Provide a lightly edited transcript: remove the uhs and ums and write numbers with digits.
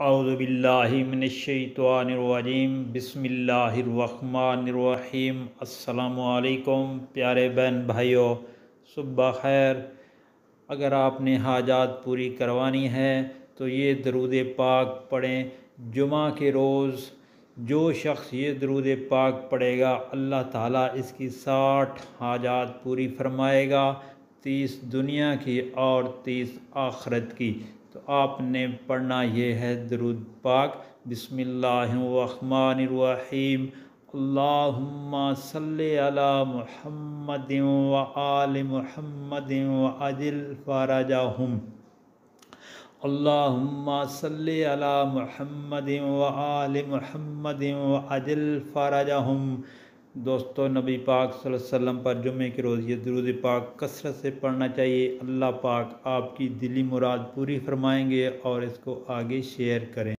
اعوذ باللہ من الشیطان الرجیم بسم اللہ الرحمن الرحیم۔ السلام علیکم پیارے بہن بھائیوں، صبح خیر۔ اگر آپ نے حاجات پوری کروانی ہے تو یہ درود پاک پڑھیں۔ جمعہ کے روز جو شخص یہ درود پاک پڑھے گا اللہ تعالیٰ اس کی 60 حاجات پوری فرمائے گا، 30 دنیا کی اور 30 آخرت کی۔ تو آپ نے پڑھنا یہ ہے درود پاک۔ بسم اللہ الرحمن الرحیم۔ اللہم صلی علی محمد و آل محمد و عجل فرجہم۔ اللہم صلی علی محمد و آل محمد و عجل فرجہم۔ دوستو، نبی پاک صلی اللہ علیہ وسلم پر جمعے کے روز یہ درود پاک کثرت سے پڑھنا چاہیے۔ اللہ پاک آپ کی دلی مراد پوری فرمائیں گے، اور اس کو آگے شیئر کریں۔